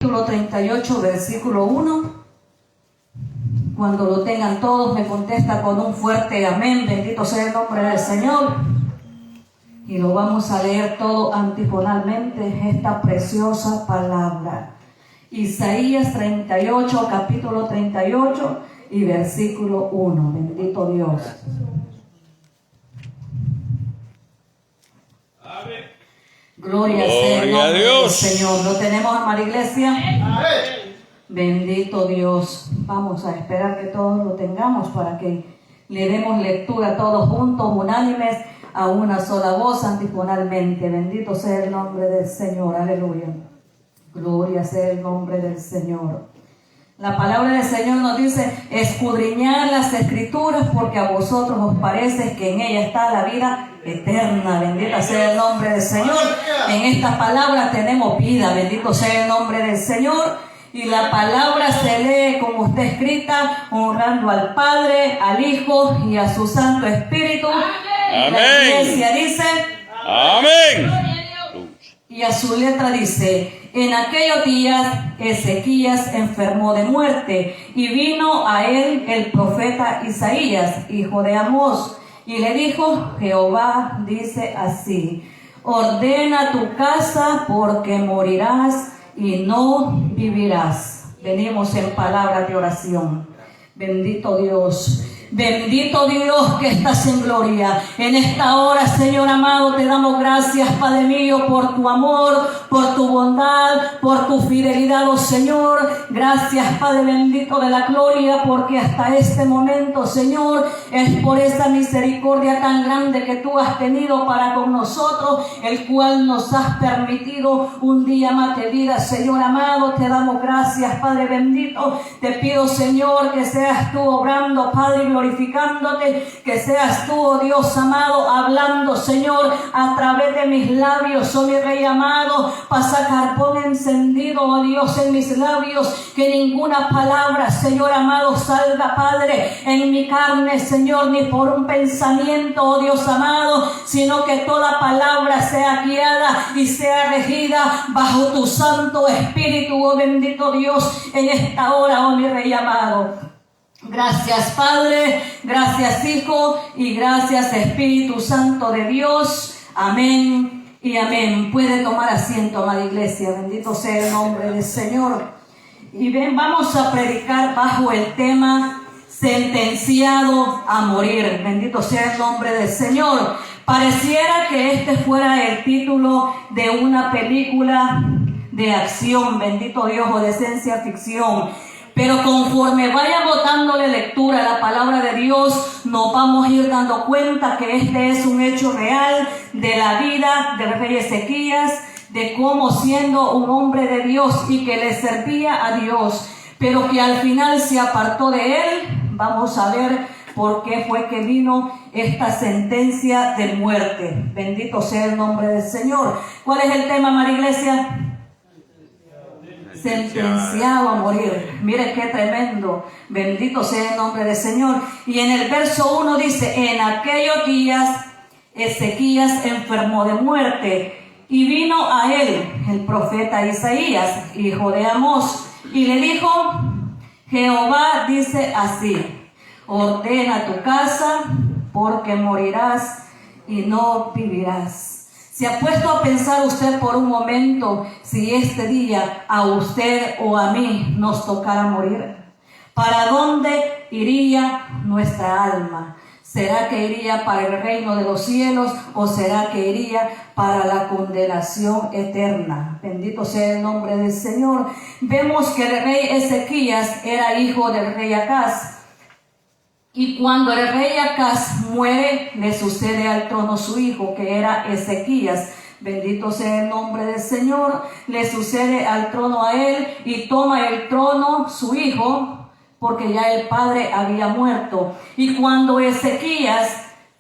Capítulo 38, versículo 1. Cuando lo tengan todos, me contesta con un fuerte amén. Bendito sea el nombre del Señor. Y lo vamos a leer todo antifonalmente, esta preciosa palabra. Isaías 38, capítulo 38 y versículo 1. Bendito Dios. Amén. Gloria sea el nombre del Señor. ¿Lo tenemos, hermana iglesia? Amén. Bendito Dios. Vamos a esperar que todos lo tengamos para que le demos lectura todos juntos, unánimes, a una sola voz, antifonalmente. Bendito sea el nombre del Señor. Aleluya. Gloria sea el nombre del Señor. La palabra del Señor nos dice: escudriñad las Escrituras, porque a vosotros os parece que en ella está la vida eterna. Bendito sea el nombre del Señor. En estas palabras tenemos vida. Bendito sea el nombre del Señor. Y la palabra se lee como está escrita, honrando al Padre, al Hijo y a su Santo Espíritu. Amén. La iglesia dice: amén. Y a su letra dice: en aquellos días Ezequías enfermó de muerte, y vino a él el profeta Isaías, hijo de Amós, y le dijo: Jehová dice así: ordena tu casa, porque morirás y no vivirás. Venimos en palabra de oración. Bendito Dios. Bendito Dios que estás en gloria. En esta hora, Señor amado, te damos gracias, Padre mío, por tu amor, por tu bondad, por tu fidelidad, oh Señor. Gracias, Padre bendito de la gloria, porque hasta este momento, Señor, es por esa misericordia tan grande que tú has tenido para con nosotros, el cual nos has permitido un día más de vida, Señor amado. Te damos gracias, Padre bendito. Te pido, Señor, que seas tú obrando, Padre, glorificándote, que seas tú, oh Dios amado, hablando, Señor, a través de mis labios, oh mi Rey amado. Pasa carbón encendido, oh Dios, en mis labios, que ninguna palabra, Señor amado, salga, Padre, en mi carne, Señor, ni por un pensamiento, oh Dios amado, sino que toda palabra sea guiada y sea regida bajo tu Santo Espíritu, oh bendito Dios, en esta hora, oh mi Rey amado. Gracias, Padre, gracias, Hijo, y gracias, Espíritu Santo de Dios. Amén y amén. Puede tomar asiento, amada iglesia. Bendito sea el nombre del Señor. Y ven, vamos a predicar bajo el tema sentenciado a morir. Bendito sea el nombre del Señor. Pareciera que este fuera el título de una película de acción, bendito Dios, o de ciencia ficción. Pero conforme vayamos dándole lectura a la palabra de Dios, nos vamos a ir dando cuenta que este es un hecho real de la vida del rey Ezequías, de cómo siendo un hombre de Dios y que le servía a Dios, pero que al final se apartó de él. Vamos a ver por qué fue que vino esta sentencia de muerte. Bendito sea el nombre del Señor. ¿Cuál es el tema, amada iglesia? Sentenciado a morir. Mire qué tremendo. Bendito sea el nombre del Señor. Y en el verso 1 dice: en aquellos días Ezequías enfermó de muerte, y vino a él el profeta Isaías, hijo de Amós, y le dijo: Jehová dice así: ordena tu casa, porque morirás y no vivirás. ¿Se ha puesto a pensar usted por un momento si este día a usted o a mí nos tocara morir? ¿Para dónde iría nuestra alma? ¿Será que iría para el reino de los cielos o será que iría para la condenación eterna? Bendito sea el nombre del Señor. Vemos que el rey Ezequías era hijo del rey Acaz. Y cuando el rey Acaz muere, le sucede al trono su hijo, que era Ezequías. Bendito sea el nombre del Señor. Le sucede al trono a él y toma el trono su hijo, porque ya el padre había muerto. Y cuando Ezequías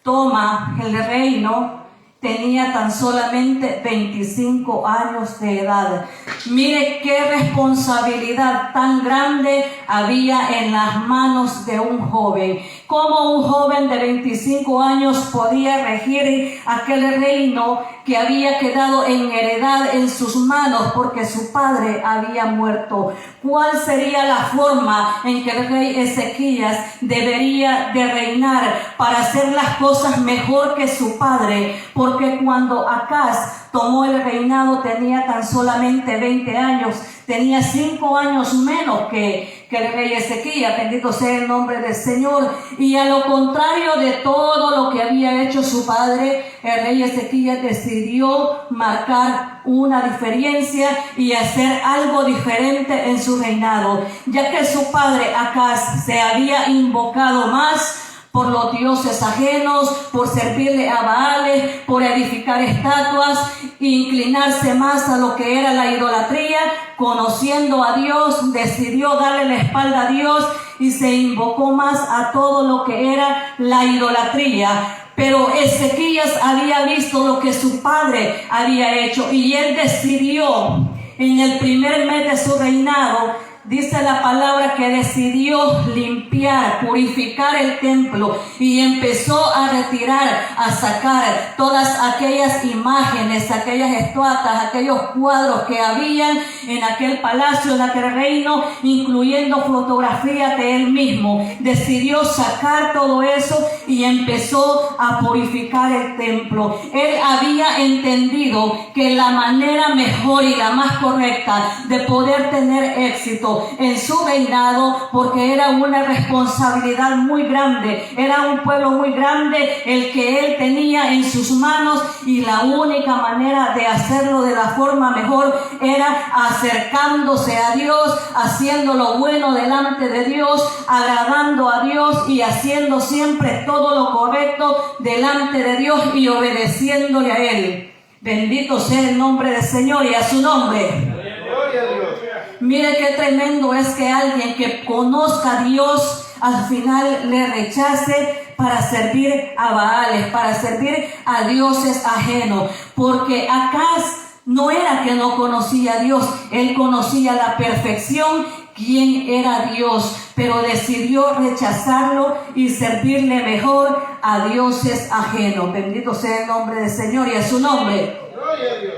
toma el reino, tenía tan solamente 25 años de edad. Mire qué responsabilidad tan grande había en las manos de un joven. Cómo un joven de 25 años podía regir aquel reino que había quedado en heredad en sus manos porque su padre había muerto. ¿Cuál sería la forma en que el rey Ezequías debería de reinar para hacer las cosas mejor que su padre? Porque cuando Acaz tomó el reinado tenía tan solamente 20 años, tenía 5 años menos que el rey Ezequías, bendito sea el nombre del Señor. Y a lo contrario de todo lo que había hecho su padre, el rey Ezequías decidió marcar una diferencia y hacer algo diferente en su reinado, ya que su padre Acaz se había invocado más por los dioses ajenos, por servirle a Baales, por edificar estatuas, inclinarse más a lo que era la idolatría. Conociendo a Dios, decidió darle la espalda a Dios y se invocó más a todo lo que era la idolatría. Pero Ezequías había visto lo que su padre había hecho y él decidió en el primer mes de su reinado, dice la palabra que decidió limpiar, purificar el templo y empezó a retirar, a sacar todas aquellas imágenes, aquellas estatuas, aquellos cuadros que habían en aquel palacio, en aquel reino, incluyendo fotografías de él mismo. Decidió sacar todo eso y empezó a purificar el templo. Él había entendido que la manera mejor y la más correcta de poder tener éxito en su reinado, porque era una responsabilidad muy grande, era un pueblo muy grande el que él tenía en sus manos, y la única manera de hacerlo de la forma mejor era acercándose a Dios, haciendo lo bueno delante de Dios, agradando a Dios y haciendo siempre todo lo correcto delante de Dios y obedeciéndole a Él. Bendito sea el nombre del Señor y a su nombre. Gloria a Dios. Mire qué tremendo es que alguien que conozca a Dios al final le rechace para servir a Baales, para servir a dioses ajenos. Porque Acaz no era que no conocía a Dios, él conocía a la perfección quién era Dios, pero decidió rechazarlo y servirle mejor a dioses ajenos. Bendito sea el nombre del Señor y a su nombre. Gloria a Dios.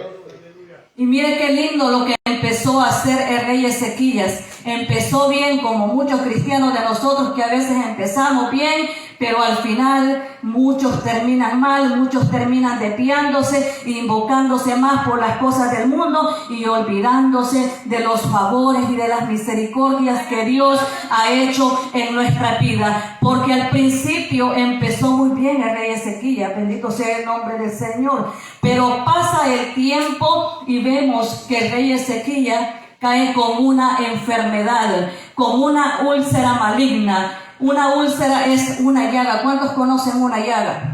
Y mire qué lindo lo que empezó a hacer el rey Ezequías. Empezó bien, como muchos cristianos de nosotros que a veces empezamos bien, pero al final muchos terminan mal, muchos terminan desviándose, invocándose más por las cosas del mundo y olvidándose de los favores y de las misericordias que Dios ha hecho en nuestra vida. Porque al principio empezó muy bien el rey Ezequías, bendito sea el nombre del Señor, pero pasa el tiempo y vemos que el rey Ezequías cae con una enfermedad, con una úlcera maligna. Una úlcera es una llaga. ¿Cuántos conocen una llaga?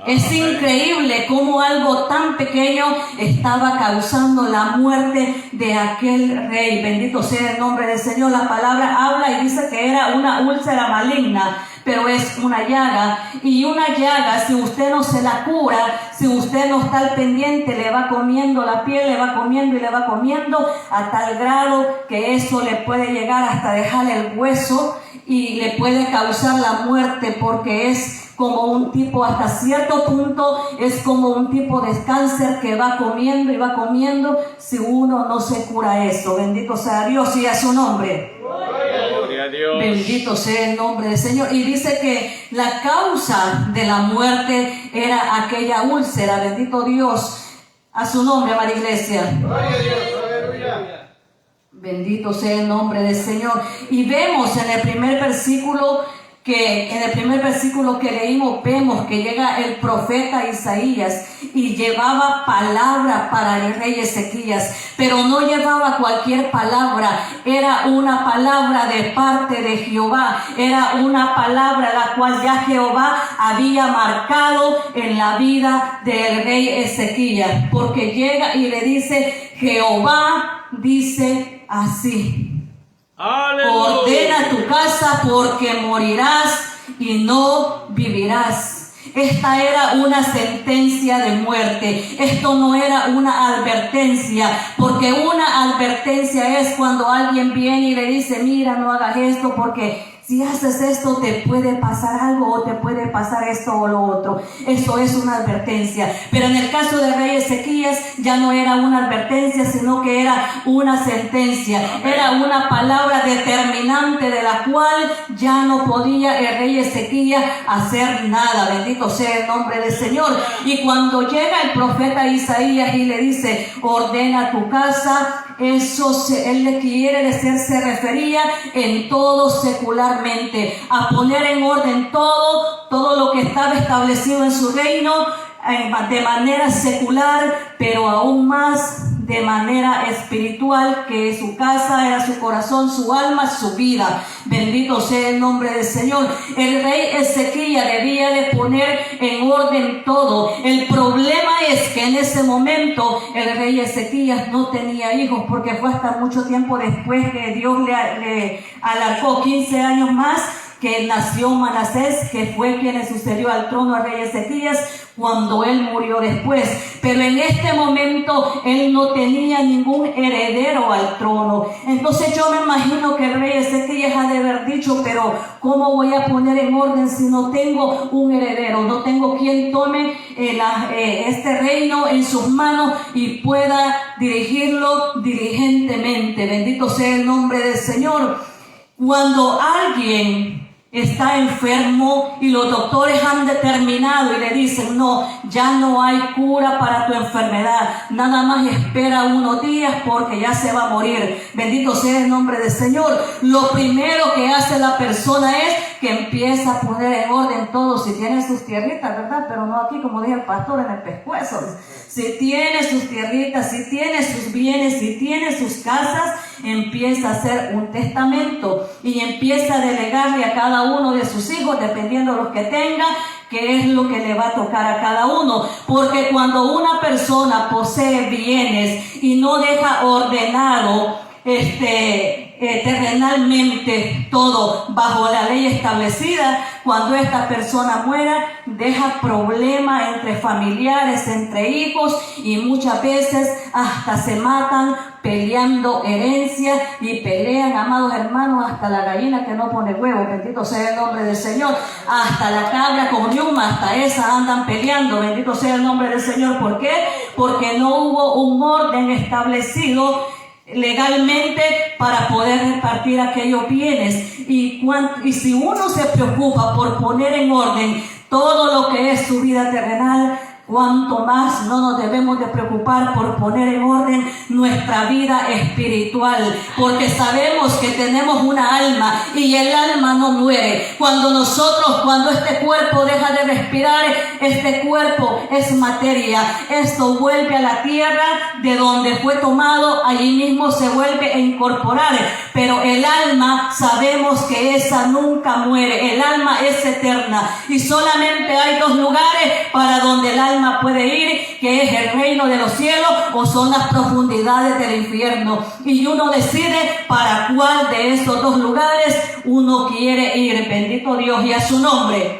Es increíble cómo algo tan pequeño estaba causando la muerte de aquel rey. Bendito sea el nombre del Señor. La palabra habla y dice que era una úlcera maligna, pero es una llaga. Y una llaga, si usted no se la cura, si usted no está al pendiente, le va comiendo la piel, le va comiendo y le va comiendo a tal grado que eso le puede llegar hasta dejar el hueso y le puede causar la muerte, porque es como un tipo, hasta cierto punto, es como un tipo de cáncer que va comiendo y va comiendo si uno no se cura eso. Bendito sea Dios y a su nombre. Gloria a Dios. Bendito sea el nombre del Señor. Y dice que la causa de la muerte era aquella úlcera. Bendito Dios a su nombre, amada iglesia. Gloria a Dios. Aleluya. Bendito sea el nombre del Señor. Y vemos en el primer versículo que leímos, vemos que llega el profeta Isaías y llevaba palabra para el rey Ezequías, pero no llevaba cualquier palabra, era una palabra de parte de Jehová, era una palabra la cual ya Jehová había marcado en la vida del rey Ezequías, porque llega y le dice: Jehová dice así: ordena tu casa porque morirás y no vivirás. Esta era una sentencia de muerte. Esto no era una advertencia, porque una advertencia es cuando alguien viene y le dice, mira, no hagas esto porque si haces esto te puede pasar algo o te puede pasar esto o lo otro. Eso es una advertencia. Pero en el caso del rey Ezequías ya no era una advertencia, sino que era una sentencia. Era una palabra determinante de la cual ya no podía el rey Ezequías hacer nada. Bendito sea el nombre del Señor. Y cuando llega el profeta Isaías y le dice, ordena tu casa, él le quiere decir, se refería en todo secularmente, a poner en orden todo lo que estaba establecido en su reino de manera secular, pero aún más de manera espiritual, que su casa era su corazón, su alma, su vida. Bendito sea el nombre del Señor. El rey Ezequías debía de poner en orden todo. El problema es que en ese momento el rey Ezequías no tenía hijos, porque fue hasta mucho tiempo después que Dios le alargó 15 años más, que nació Manasés, que fue quien le sucedió al trono al rey Ezequías cuando él murió después. Pero en este momento él no tenía ningún heredero al trono. Entonces yo me imagino que el rey Ezequías ha de haber dicho, pero ¿cómo voy a poner en orden si no tengo un heredero? No tengo quien tome este reino en sus manos y pueda dirigirlo diligentemente. Bendito sea el nombre del Señor. Cuando alguien está enfermo y los doctores han determinado y le dicen, no, ya no hay cura para tu enfermedad, nada más espera unos días porque ya se va a morir. Bendito sea el nombre del Señor. Lo primero que hace la persona es que empieza a poner en orden todo. Si tiene sus tierritas, ¿verdad? Pero no aquí, como dice el pastor, en el pescuezo. Si tiene sus tierritas, si tiene sus bienes, si tiene sus casas, empieza a hacer un testamento y empieza a delegarle a cada uno de sus hijos, dependiendo de los que tenga, qué es lo que le va a tocar a cada uno. Porque cuando una persona posee bienes y no deja ordenado terrenalmente todo bajo la ley establecida, cuando esta persona muera, deja problemas entre familiares, entre hijos, y muchas veces hasta se matan peleando herencia, y pelean, amados hermanos, hasta la gallina que no pone huevo, bendito sea el nombre del Señor, hasta la cabra con riuma, hasta esa andan peleando, bendito sea el nombre del Señor. ¿Por qué? Porque no hubo un orden establecido legalmente para poder repartir aquellos bienes. Y si uno se preocupa por poner en orden todo lo que es su vida terrenal, cuanto más no nos debemos de preocupar por poner en orden nuestra vida espiritual, porque sabemos que tenemos una alma y el alma no muere. Cuando este cuerpo deja de respirar, este cuerpo es materia, esto vuelve a la tierra de donde fue tomado, allí mismo se vuelve a incorporar, pero el alma sabemos que esa nunca muere. El alma es eterna y solamente hay dos lugares para donde el alma puede ir, que es el reino de los cielos o son las profundidades del infierno, y uno decide para cuál de esos dos lugares uno quiere ir. Bendito Dios y a su nombre.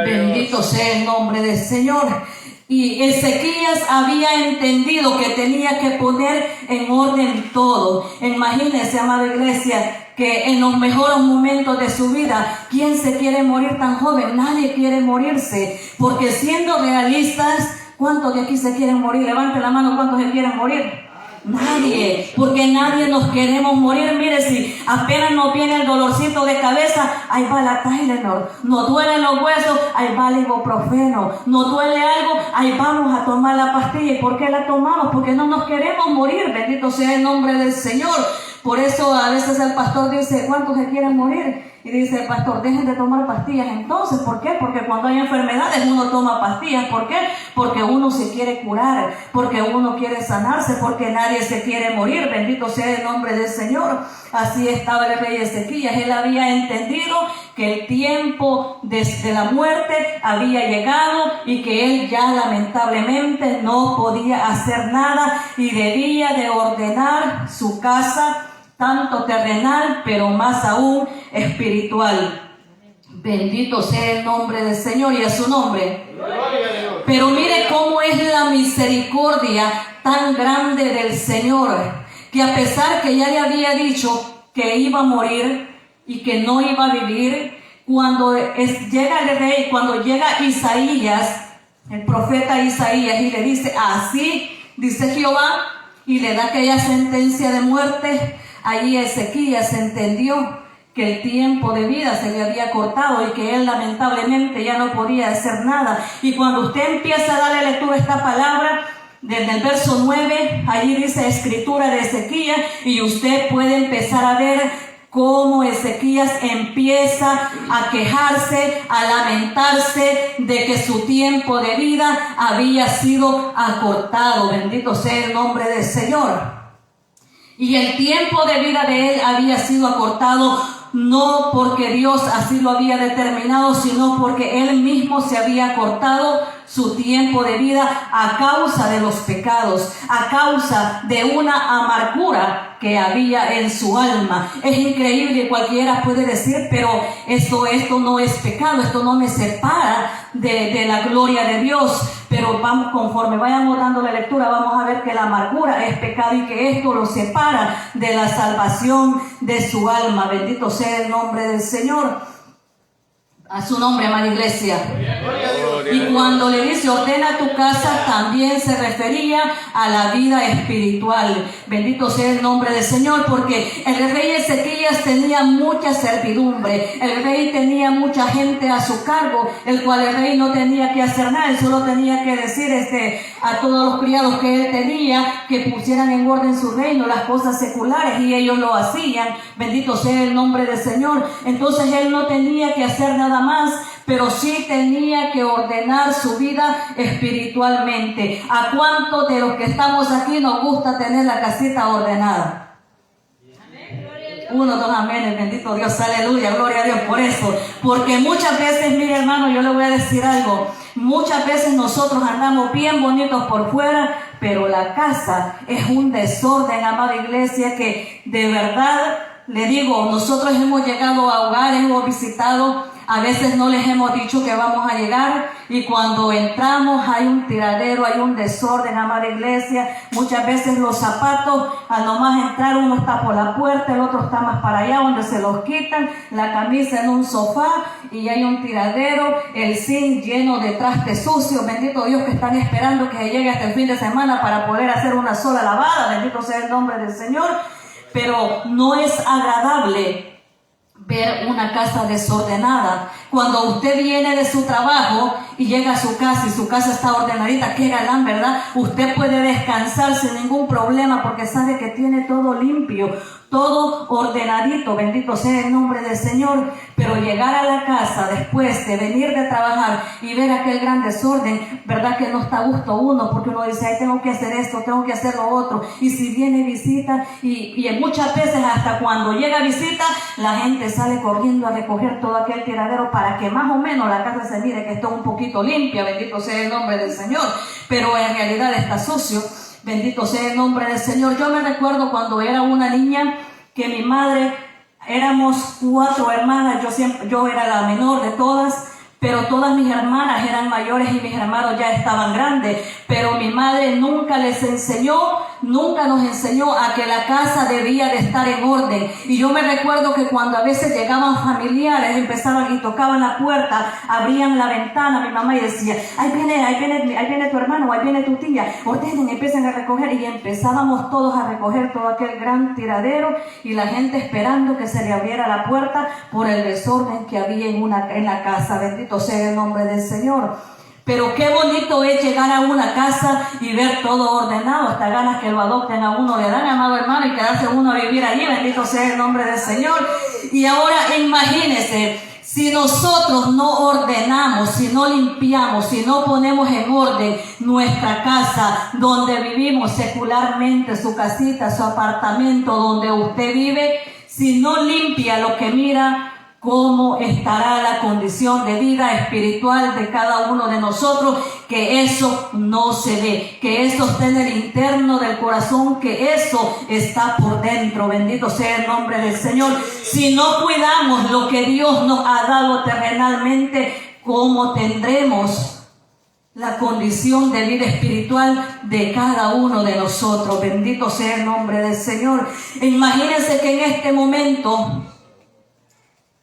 Bendito sea el nombre del Señor. Y Ezequías había entendido que tenía que poner en orden todo. Imagínense, amada iglesia, que en los mejores momentos de su vida, ¿quién se quiere morir tan joven? Nadie quiere morirse, porque siendo realistas, ¿cuántos de aquí se quieren morir? Levante la mano, ¿cuántos se quieren morir? Nadie, porque nadie nos queremos morir. Mire, si apenas nos viene el dolorcito de cabeza, ahí va la Tylenol. Nos duelen los huesos, ahí va el ibuprofeno. Nos duele algo, ahí vamos a tomar la pastilla. ¿Y por qué la tomamos? Porque no nos queremos morir. Bendito sea el nombre del Señor. Por eso a veces el pastor dice, ¿cuántos se quieren morir? Y dice el pastor, dejen de tomar pastillas. Entonces, ¿por qué? Porque cuando hay enfermedades uno toma pastillas. ¿Por qué? Porque uno se quiere curar, porque uno quiere sanarse, porque nadie se quiere morir. Bendito sea el nombre del Señor. Así estaba el rey Ezequías. Él había entendido que el tiempo desde la muerte había llegado y que él ya lamentablemente no podía hacer nada y debía de ordenar su casa, tanto terrenal, pero más aún espiritual. Bendito sea el nombre del Señor y a su nombre. Gloria a Dios. Pero mire cómo es la misericordia tan grande del Señor, que a pesar que ya le había dicho que iba a morir y que no iba a vivir, cuando llega el rey, cuando llega Isaías, el profeta Isaías, y le dice, así dice Jehová, y le da aquella sentencia de muerte, allí Ezequías entendió que el tiempo de vida se le había cortado y que él lamentablemente ya no podía hacer nada. Y cuando usted empieza a darle lectura a esta palabra, desde el verso 9, allí dice escritura de Ezequías, y usted puede empezar a ver cómo Ezequías empieza a quejarse, a lamentarse de que su tiempo de vida había sido acortado. Bendito sea el nombre del Señor. Y el tiempo de vida de él había sido acortado no porque Dios así lo había determinado, sino porque él mismo se había acortado su tiempo de vida a causa de los pecados, a causa de una amargura que había en su alma. Es increíble, cualquiera puede decir, pero esto no es pecado, esto no me separa de la gloria de Dios. Pero vamos, conforme vayamos dando la lectura, vamos a ver que la amargura es pecado y que esto lo separa de la salvación de su alma. Bendito sea el nombre del Señor. A su nombre, amada iglesia. Gloria a Dios. Y cuando le dice ordena tu casa, también se refería a la vida espiritual. Bendito sea el nombre del Señor, porque el rey Ezequías tenía mucha servidumbre. El rey tenía mucha gente a su cargo, el cual el rey no tenía que hacer nada. Él solo tenía que decir a todos los criados que él tenía que pusieran en orden su reino, las cosas seculares, y ellos lo hacían. Bendito sea el nombre del Señor. Entonces él no tenía que hacer nada más, pero sí tenía que ordenar su vida espiritualmente. ¿A cuántos de los que estamos aquí nos gusta tener la casita ordenada? Uno, dos, amén, bendito Dios, aleluya, gloria a Dios por eso. Porque muchas veces, mire hermano, yo le voy a decir algo, muchas veces nosotros andamos bien bonitos por fuera, pero la casa es un desorden, amada iglesia, que de verdad le digo, nosotros hemos llegado a hogares, hemos visitado, a veces no les hemos dicho que vamos a llegar, y cuando entramos hay un tiradero, hay un desorden, amada iglesia. Muchas veces los zapatos, al nomás entrar, uno está por la puerta, el otro está más para allá donde se los quitan, la camisa en un sofá y hay un tiradero, el zinc lleno de trastes sucios. Bendito Dios, que están esperando que llegue hasta el fin de semana para poder hacer una sola lavada. Bendito sea el nombre del Señor. Pero no es agradable ver una casa desordenada. Cuando usted viene de su trabajo y llega a su casa y su casa está ordenadita, qué galán, ¿verdad? Usted puede descansar sin ningún problema porque sabe que tiene todo limpio, todo ordenadito. Bendito sea el nombre del Señor. Pero llegar a la casa después de venir de trabajar y ver aquel gran desorden, ¿verdad que no está a gusto uno? Porque uno dice, ay, tengo que hacer esto, tengo que hacer lo otro. Y si viene visita, y muchas veces hasta cuando llega visita, la gente sale corriendo a recoger todo aquel tiradero para que más o menos la casa se mire que está un poquito limpia. Bendito sea el nombre del Señor. Pero en realidad está sucio. Bendito sea el nombre del Señor. Yo me recuerdo cuando era una niña que mi madre, éramos 4 hermanas, yo era la menor de todas, pero todas mis hermanas eran mayores y mis hermanos ya estaban grandes. Pero mi madre nunca nos enseñó a que la casa debía de estar en orden. Y yo me recuerdo que cuando a veces llegaban familiares, empezaban y tocaban la puerta, abrían la ventana, mi mamá, y decía, ahí viene tu hermano, ahí viene tu tía, ordenen, empiezan a recoger. Y empezábamos todos a recoger todo aquel gran tiradero, y la gente esperando que se le abriera la puerta por el desorden que había en la casa. Bendito sea el nombre del Señor. Pero qué bonito es llegar a una casa y ver todo ordenado. Hasta ganas que lo adopten a uno le dan, amado hermano, y quedarse uno a vivir allí. Bendito sea el nombre del Señor. Y ahora imagínense, si nosotros no ordenamos, si no limpiamos, si no ponemos en orden nuestra casa donde vivimos secularmente, su casita, su apartamento donde usted vive, si no limpia lo que mira, cómo estará la condición de vida espiritual de cada uno de nosotros, que eso no se ve, que eso está en el interno del corazón, que eso está por dentro. Bendito sea el nombre del Señor. Si no cuidamos lo que Dios nos ha dado terrenalmente, ¿cómo tendremos la condición de vida espiritual de cada uno de nosotros? Bendito sea el nombre del Señor. Imagínense que en este momento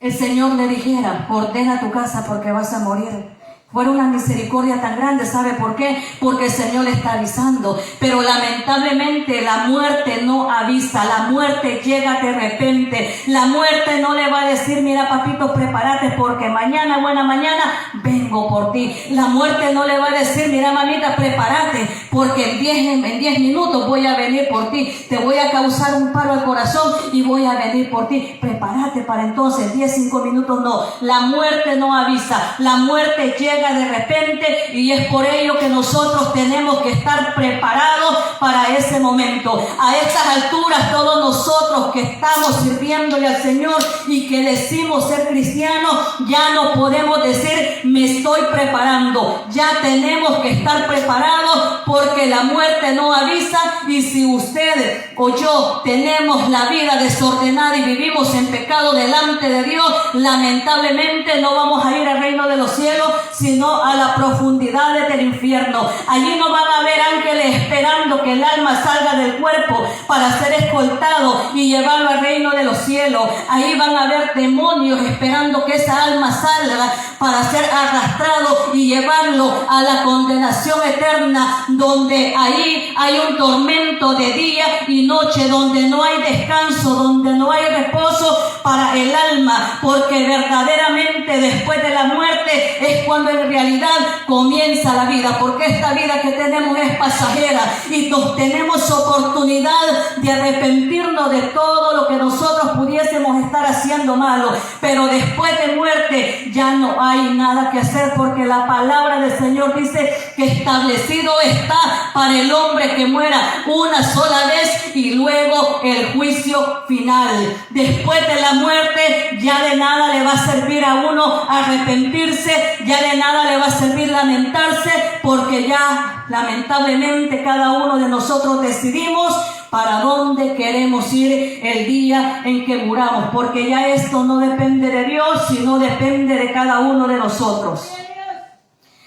el Señor le dijera: ordena tu casa porque vas a morir. Fuera una misericordia tan grande. ¿Sabe por qué? Porque el Señor le está avisando. Pero lamentablemente la muerte no avisa. La muerte llega de repente. La muerte no le va a decir: mira, papito, prepárate porque mañana, buena mañana, vengo por ti. La muerte no le va a decir: mira, mamita, prepárate porque en 10 minutos voy a venir por ti. Te voy a causar un paro al corazón y voy a venir por ti. Prepárate para entonces. 5 minutos no. La muerte no avisa. La muerte llega de repente, y es por ello que nosotros tenemos que estar preparados para ese momento. A estas alturas, todos nosotros que estamos sirviéndole al Señor y que decimos ser cristianos, ya no podemos decir: me estoy preparando. Ya tenemos que estar preparados porque la muerte no avisa. Y si usted o yo tenemos la vida desordenada y vivimos en pecado delante de Dios, lamentablemente no vamos a ir al reino de los cielos, sino a la profundidad del infierno. Allí no van a haber ángeles esperando que el alma salga del cuerpo para ser escoltado y llevarlo al reino de los cielos. Ahí van a haber demonios esperando que esa alma salga para ser arrastrado y llevarlo a la condenación eterna, donde ahí hay un tormento de día y noche, donde no hay descanso, donde no hay reposo para el alma, porque verdaderamente después de la muerte es cuando en realidad comienza la vida, porque esta vida que tenemos es pasajera y tenemos oportunidad de arrepentirnos de todo lo que nosotros pudiésemos estar haciendo malo, pero después de muerte ya no hay nada que hacer, porque la palabra del Señor dice que establecido está para el hombre que muera una sola vez y luego el juicio final. Después de la muerte ya de nada le va a servir a uno arrepentirse, ya de nada le va a servir lamentarse, porque ya lamentablemente cada uno de nosotros decidimos para dónde queremos ir el día en que muramos, porque ya esto no depende de Dios, sino depende de cada uno de nosotros.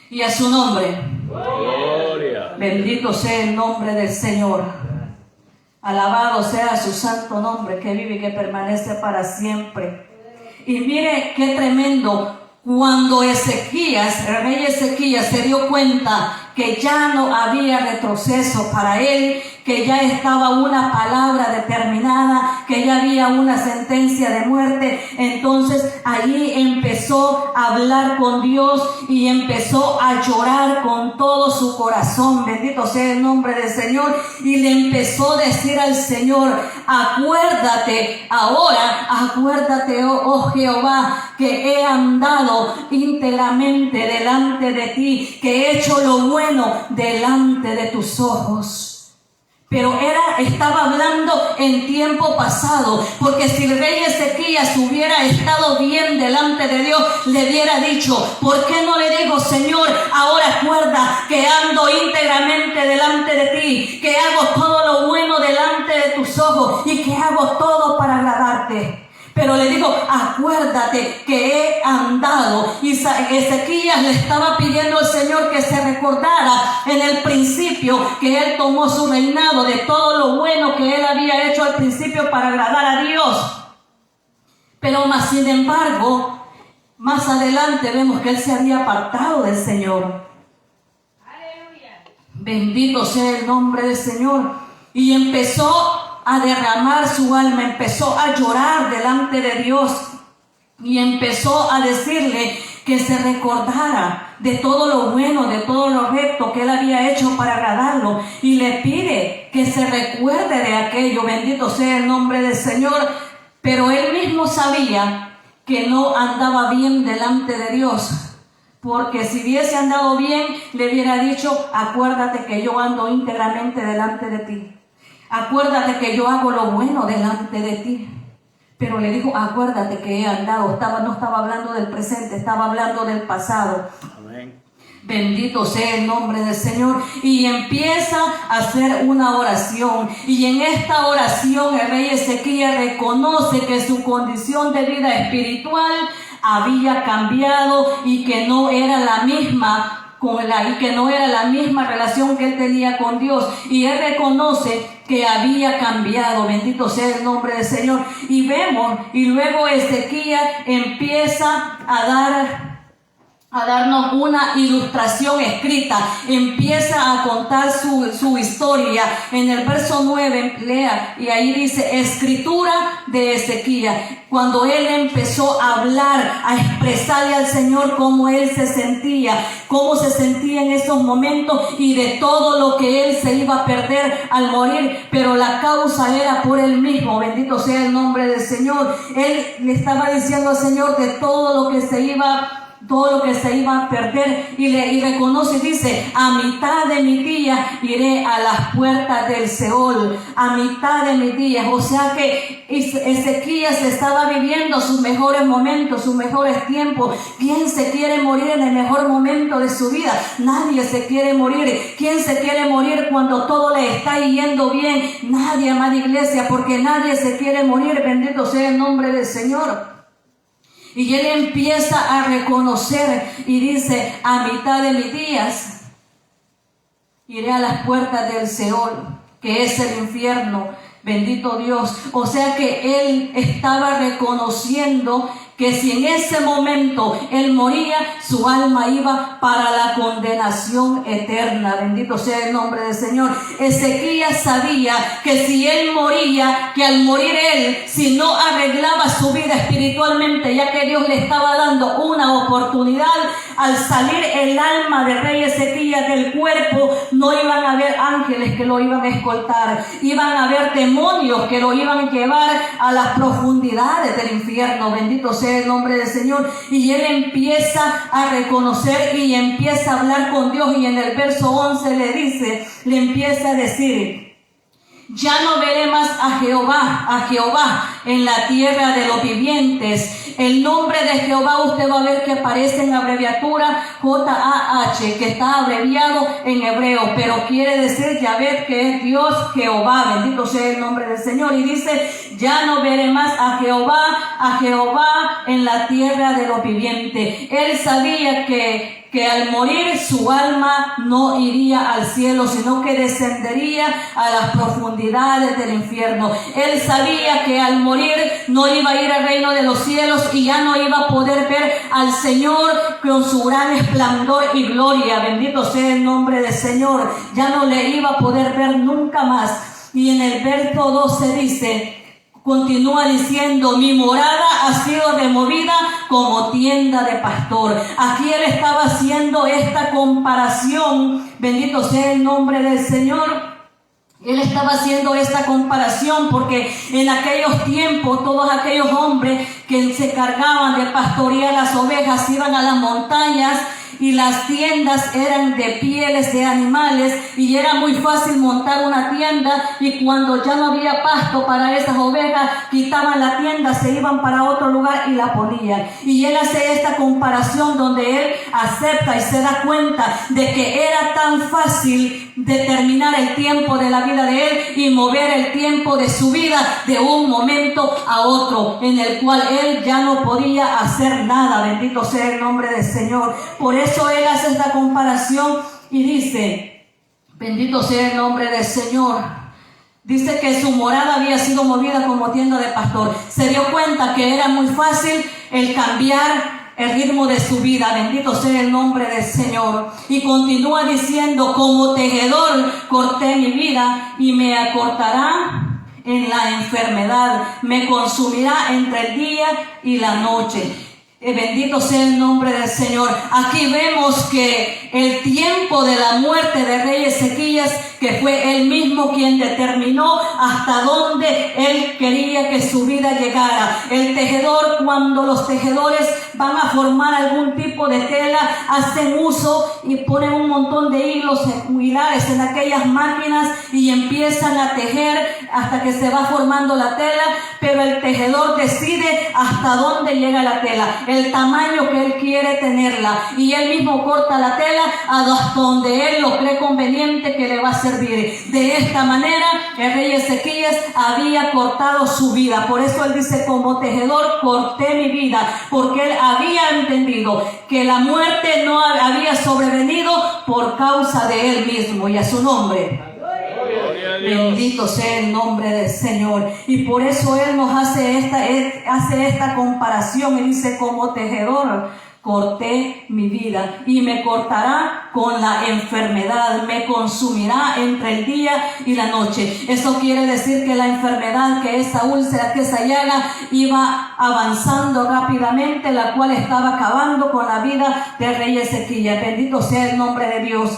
Y a su nombre, gloria. Bendito sea el nombre del Señor. Alabado sea su santo nombre, que vive y que permanece para siempre. Y mire qué tremendo. Cuando Ezequías, el rey Ezequías, se dio cuenta que ya no había retroceso para él, que ya estaba una palabra determinada, que ya había una sentencia de muerte, entonces allí empezó a hablar con Dios y empezó a llorar con todo su corazón. Bendito sea el nombre del Señor. Y le empezó a decir al Señor: acuérdate ahora, acuérdate, oh Jehová, que he andado íntegramente delante de ti, que he hecho lo bueno delante de tus ojos. Pero estaba hablando en tiempo pasado, porque si el rey Ezequías hubiera estado bien delante de Dios, le hubiera dicho: ¿por qué no le digo, Señor, ahora acuerda que ando íntegramente delante de ti, que hago todo lo bueno delante de tus ojos y que hago todo para agradarte? Pero le digo: acuérdate que he andado. Y Ezequías le estaba pidiendo al Señor que se recordara en el principio que él tomó su reinado, de todo lo bueno que él había hecho al principio para agradar a Dios. Pero más sin embargo, más adelante vemos que él se había apartado del Señor. ¡Aleluya! Bendito sea el nombre del Señor. Y empezó a derramar su alma, empezó a llorar delante de Dios y empezó a decirle que se recordara de todo lo bueno, de todo lo recto que él había hecho para agradarlo, y le pide que se recuerde de aquello. Bendito sea el nombre del Señor. Pero él mismo sabía que no andaba bien delante de Dios, porque si hubiese andado bien, le hubiera dicho: acuérdate que yo ando íntegramente delante de ti. Acuérdate que yo hago lo bueno delante de ti. Pero le dijo, acuérdate que he andado. No estaba hablando del presente, estaba hablando del pasado. Amén. Bendito sea el nombre del Señor. Y empieza a hacer una oración. Y en esta oración el rey Ezequías reconoce que su condición de vida espiritual había cambiado y que no era la misma relación que él tenía con Dios. Y él reconoce que había cambiado. Bendito sea el nombre del Señor. Y vemos, y luego Ezequías empieza a darnos una ilustración escrita, empieza a contar su historia. En el verso 9, lea, y ahí dice, escritura de Ezequías, cuando él empezó a hablar, a expresarle al Señor cómo él se sentía en esos momentos y de todo lo que él se iba a perder al morir, pero la causa era por él mismo. Bendito sea el nombre del Señor. Él le estaba diciendo al Señor de todo lo que se iba a perder, y reconoce, dice, a mitad de mi día iré a las puertas del Seol, a mitad de mis días. O sea que Ezequías estaba viviendo sus mejores momentos, sus mejores tiempos. ¿Quién se quiere morir en el mejor momento de su vida? Nadie se quiere morir. ¿Quién se quiere morir cuando todo le está yendo bien? Nadie, amada iglesia, porque nadie se quiere morir. Bendito sea el nombre del Señor. Y él empieza a reconocer y dice, a mitad de mis días iré a las puertas del Seol, que es el infierno. Bendito Dios. O sea que él estaba reconociendo que si en ese momento él moría, su alma iba para la condenación eterna. Bendito sea el nombre del Señor. Ezequías sabía que si él moría, que al morir él, si no arreglaba su vida espiritualmente, ya que Dios le estaba dando una oportunidad, al salir el alma del rey Ezequías del cuerpo, no iban a haber ángeles que lo iban a escoltar, iban a haber demonios que lo iban a llevar a las profundidades del infierno. Bendito sea el nombre del Señor. Y él empieza a reconocer y empieza a hablar con Dios, y en el verso 11 le empieza a decir, ya no veré más a Jehová en la tierra de los vivientes. El nombre de Jehová usted va a ver que aparece en abreviatura J-A-H, que está abreviado en hebreo, pero quiere decir Yahvé, que es Dios Jehová. Bendito sea el nombre del Señor. Y dice, ya no veré más a Jehová en la tierra de los vivientes. Él sabía que al morir su alma no iría al cielo, sino que descendería a las profundidades del infierno. Él sabía que al morir no iba a ir al reino de los cielos y ya no iba a poder ver al Señor con su gran esplendor y gloria. Bendito sea el nombre del Señor. Ya no le iba a poder ver nunca más. Y en el verso 12 dice, continúa diciendo, mi morada ha sido removida como tienda de pastor. Aquí él estaba haciendo esta comparación. Bendito sea el nombre del Señor. Él estaba haciendo esta comparación porque en aquellos tiempos todos aquellos hombres que se encargaban de pastorear las ovejas iban a las montañas, y las tiendas eran de pieles de animales, y era muy fácil montar una tienda, y cuando ya no había pasto para esas ovejas, quitaban la tienda, se iban para otro lugar y la ponían. Y él hace esta comparación donde él acepta y se da cuenta de que era tan fácil determinar el tiempo de la vida de él y mover el tiempo de su vida de un momento a otro, en el cual él ya no podía hacer nada. Bendito sea el nombre del Señor. Por eso él hace esta comparación y dice, bendito sea el nombre del Señor. Dice que su morada había sido movida como tienda de pastor. Se dio cuenta que era muy fácil el cambiar el ritmo de su vida. Bendito sea el nombre del Señor. Y continúa diciendo, como tejedor corté mi vida y me acortará en la enfermedad, me consumirá entre el día y la noche. Bendito sea el nombre del Señor. Aquí vemos que el tiempo de la muerte del rey Ezequías que fue él mismo quien determinó hasta dónde él quería que su vida llegara. El tejedor, cuando los tejedores van a formar algún tipo de tela, hacen uso y ponen un montón de hilos hilares en aquellas máquinas y empiezan a tejer hasta que se va formando la tela, pero el tejedor decide hasta dónde llega la tela, el tamaño que él quiere tenerla, y él mismo corta la tela hasta donde él lo cree conveniente que le va a servir. De esta manera el rey Ezequías había cortado su vida. Por eso él dice: como tejedor corté mi vida, porque él había entendido que la muerte no había sobrevenido por causa de él mismo. Y a su nombre. Bendito sea el nombre del Señor. Y por eso él nos hace esta comparación y dice: como tejedor corté mi vida, y me cortará con la enfermedad, me consumirá entre el día y la noche. Eso quiere decir que la enfermedad, que esa úlcera, que esa llaga iba avanzando rápidamente, la cual estaba acabando con la vida del rey Ezequías. Bendito sea el nombre de Dios.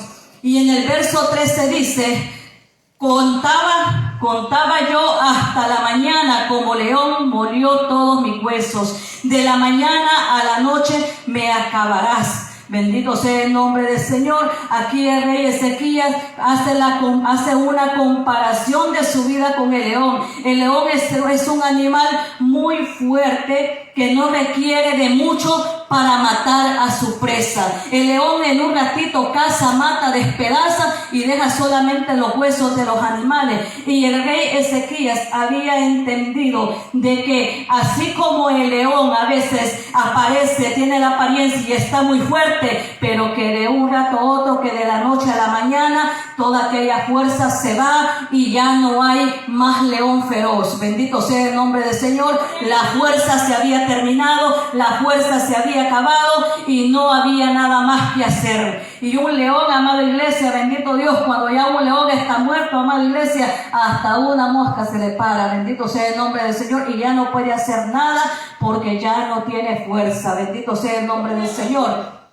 Y en el verso 13 dice: Contaba yo hasta la mañana, como león molió todos mis huesos. De la mañana a la noche me acabarás. Bendito sea el nombre del Señor. Aquí el rey Ezequías hace una comparación de su vida con el león. El león es un animal muy fuerte que no requiere de mucho para matar a su presa. El león en un ratito caza, mata, despedaza y deja solamente los huesos de los animales. Y el rey Ezequías había entendido de que así como el león a veces aparece, tiene la apariencia y está muy fuerte, pero que de un rato a otro, que de la noche a la mañana, toda aquella fuerza se va y ya no hay más león feroz. Bendito sea el nombre del Señor. La fuerza se había terminado, la fuerza se había acabado y no había nada más que hacer. Y un león, amada iglesia, bendito Dios, cuando ya un león está muerto, amada iglesia, hasta una mosca se le para. Bendito sea el nombre del Señor, y ya no puede hacer nada porque ya no tiene fuerza. Bendito sea el nombre del Señor.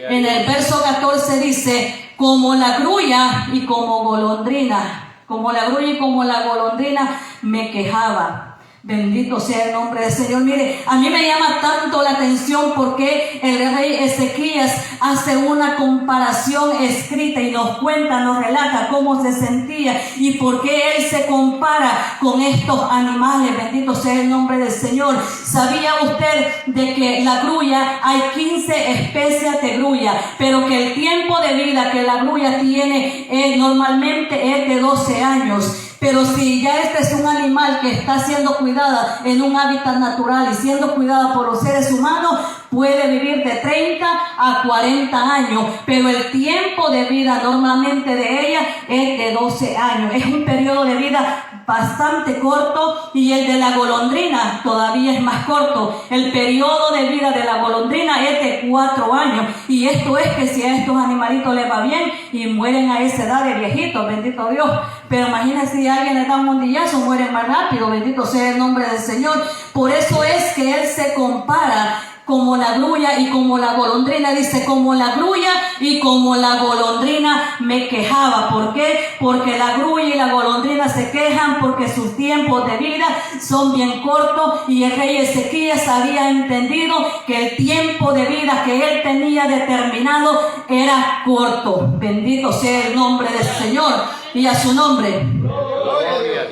En el verso 14 dice: como la grulla y como golondrina, como la grulla y como la golondrina me quejaba. Bendito sea el nombre del Señor. Mire, a mí me llama tanto la atención porque el rey Ezequías hace una comparación escrita y nos cuenta, nos relata cómo se sentía y por qué él se compara con estos animales. Bendito sea el nombre del Señor. ¿Sabía usted de que la grulla, hay 15 especies de grulla, pero que el tiempo de vida que la grulla tiene normalmente es de 12 años? Pero si ya este es un animal que está siendo cuidada en un hábitat natural y siendo cuidada por los seres humanos, puede vivir de 30 a 40 años, pero el tiempo de vida normalmente de ella es de 12 años. Es un periodo de vida bastante corto, y el de la golondrina todavía es más corto. El periodo de vida de la golondrina es de 4 años, y esto es que si a estos animalitos les va bien y mueren a esa edad de viejitos, bendito Dios. Pero imagínense si a alguien le da un mondillazo, mueren más rápido. Bendito sea el nombre del Señor. Por eso es que él se compara como la grulla y como la golondrina. Dice: como la grulla y como la golondrina me quejaba. ¿Por qué? Porque la grulla y la golondrina se quejan porque sus tiempos de vida son bien cortos, y el rey Ezequías había entendido que el tiempo de vida que él tenía determinado era corto. Bendito sea el nombre del Señor y a su nombre.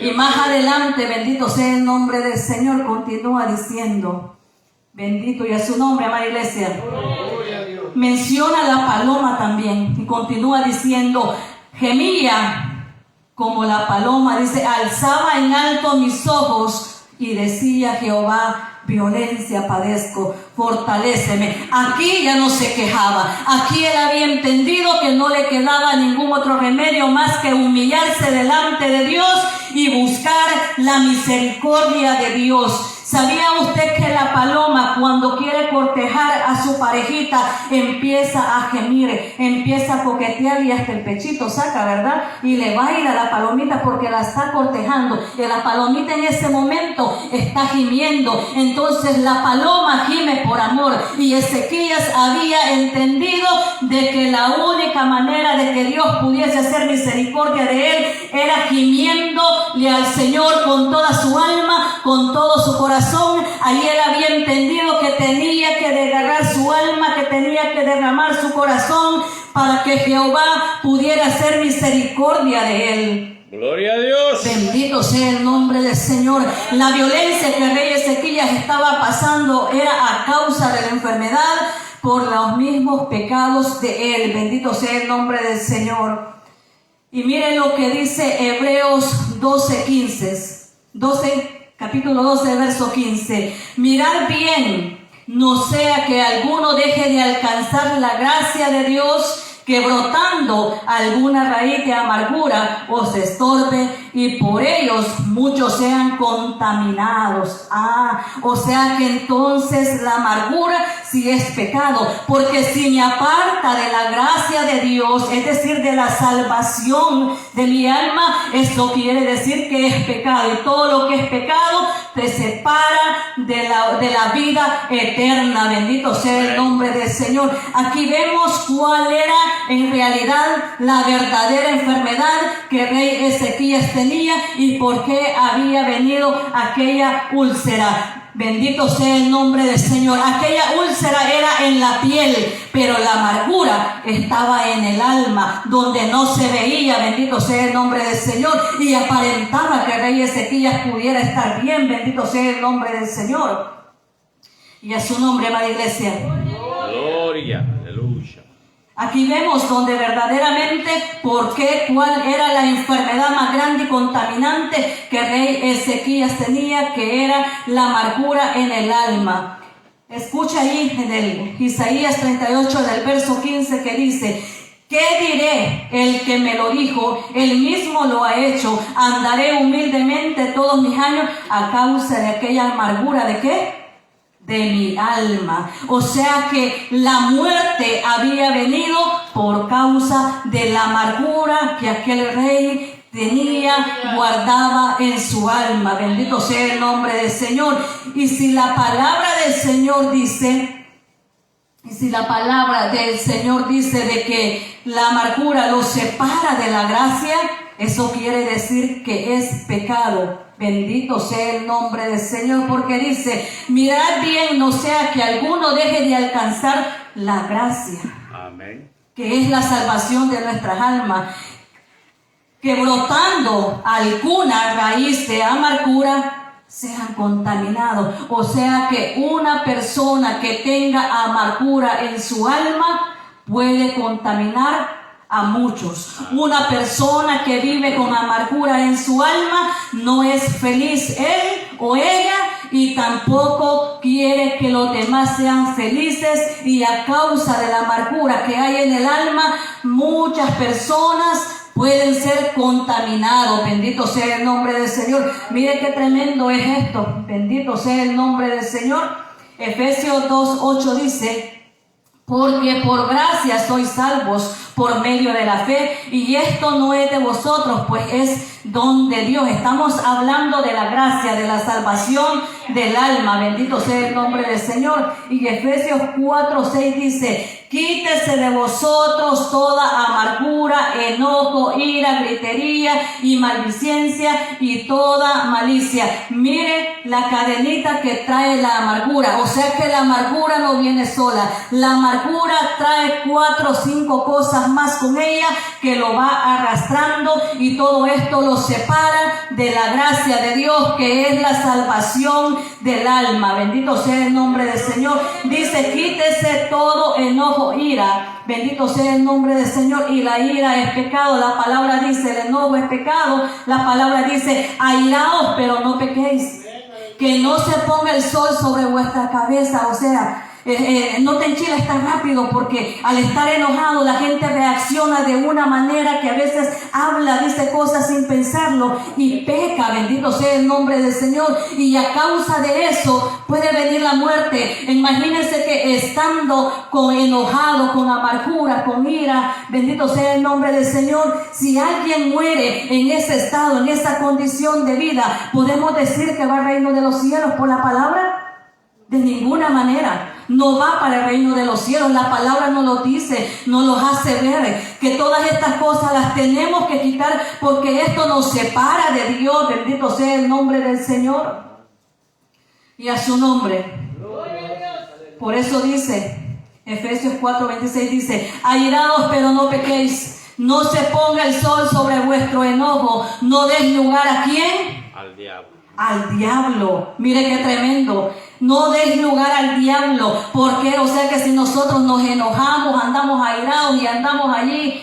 Y más adelante, bendito sea el nombre del Señor, continúa diciendo: bendito y a su nombre, amada iglesia. Menciona la paloma también y continúa diciendo: gemía como la paloma. Dice: alzaba en alto mis ojos y decía Jehová, violencia padezco, fortaléceme. Aquí ya no se quejaba. Aquí él había entendido que no le quedaba ningún otro remedio más que humillarse delante de Dios y buscar la misericordia de Dios. ¿Sabía usted que la paloma, cuando quiere cortejar a su parejita, empieza a gemir, empieza a coquetear y hasta el pechito saca, ¿verdad? Y le baila a la palomita porque la está cortejando. Y la palomita en ese momento está gimiendo. Entonces la paloma gime por amor. Y Ezequías había entendido de que la única manera de que Dios pudiese hacer misericordia de él era gimiéndole al Señor con toda su alma, con todo su corazón. Ahí él había entendido que tenía que desgarrar su alma, que tenía que derramar su corazón para que Jehová pudiera hacer misericordia de él. Gloria a Dios. Bendito sea el nombre del Señor. La violencia que el rey Ezequías estaba pasando era a causa de la enfermedad por los mismos pecados de él. Bendito sea el nombre del Señor. Y miren lo que dice Hebreos 12:15. Capítulo 12, verso 15. Mirad bien, no sea que alguno deje de alcanzar la gracia de Dios, que brotando alguna raíz de amargura os estorbe y por ellos muchos sean contaminados. O sea que entonces la amargura sí es pecado, porque si me aparta de la gracia de Dios, es decir, de la salvación de mi alma, eso quiere decir que es pecado, y todo lo que es pecado te separa de la vida eterna. Bendito sea el nombre del Señor. Aquí vemos cuál era en realidad la verdadera enfermedad que el rey Ezequías tenía y por qué había venido aquella úlcera. Bendito sea el nombre del Señor. Aquella úlcera era en la piel, pero la amargura estaba en el alma, donde no se veía. Bendito sea el nombre del Señor. Y aparentaba que el rey Ezequías pudiera estar bien. Bendito sea el nombre del Señor. Y a su nombre, amada iglesia. Gloria, aleluya. Aquí vemos donde verdaderamente cuál era la enfermedad más grande y contaminante que el rey Ezequías tenía, que era la amargura en el alma. Escucha ahí en el Isaías 38 del verso 15 que dice: ¿qué diré? El que me lo dijo, él mismo lo ha hecho. Andaré humildemente todos mis años a causa de aquella amargura. ¿De qué? De mi alma. O sea que la muerte había venido por causa de la amargura que aquel rey guardaba en su alma. Bendito sea el nombre del Señor. Y si la palabra del Señor dice de que la amargura lo separa de la gracia, eso quiere decir que es pecado. Bendito sea el nombre del Señor, porque dice: mirad bien, no sea que alguno deje de alcanzar la gracia. Amén. Que es la salvación de nuestras almas, que brotando alguna raíz de amargura sean contaminados. O sea que una persona que tenga amargura en su alma puede contaminar a muchos. Una persona que vive con amargura en su alma no es feliz él o ella, y tampoco quiere que los demás sean felices, y a causa de la amargura que hay en el alma, muchas personas pueden ser contaminados. Bendito sea el nombre del Señor. Mire qué tremendo es esto. Bendito sea el nombre del Señor. Efesios 2:8 dice: porque por gracia sois salvos por medio de la fe, y esto no es de vosotros, pues es don de Dios. Estamos hablando de la gracia, de la salvación del alma. Bendito sea el nombre del Señor. Y Efesios 4:6 dice: quítese de vosotros toda amargura, enojo, ira, gritería y maldicencia y toda malicia. Mire la cadenita que trae la amargura. O sea que la amargura no viene sola. La amargura trae 4 o 5 cosas más con ella que lo va arrastrando, y todo esto lo separa de la gracia de Dios, que es la salvación del alma. Bendito sea el nombre del Señor. Dice: quítese todo enojo, ira. Bendito sea el nombre del Señor. Y la ira es pecado. La palabra dice: el enojo es pecado. La palabra dice: airaos, pero no pequéis. Que no se ponga el sol sobre vuestra cabeza. O sea, No te enchiles tan rápido, porque al estar enojado la gente reacciona de una manera que a veces habla, dice cosas sin pensarlo y peca, bendito sea el nombre del Señor, y a causa de eso puede venir la muerte. Imagínense que estando enojado, con amargura, con ira, bendito sea el nombre del Señor, si alguien muere en ese estado, en esa condición de vida, ¿podemos decir que va al reino de los cielos por la palabra? De ninguna manera. No va para el reino de los cielos. La palabra nos lo dice, nos lo hace ver, que todas estas cosas las tenemos que quitar, porque esto nos separa de Dios. Bendito sea el nombre del Señor y a su nombre. Por eso dice Efesios 4:26, dice: airaos, pero no pequéis. No se ponga el sol sobre vuestro enojo. No des lugar ¿a quién? Al diablo. Al diablo. Mire qué tremendo. No des lugar al diablo. ¿Por qué? O sea que si nosotros nos enojamos, andamos airados y andamos allí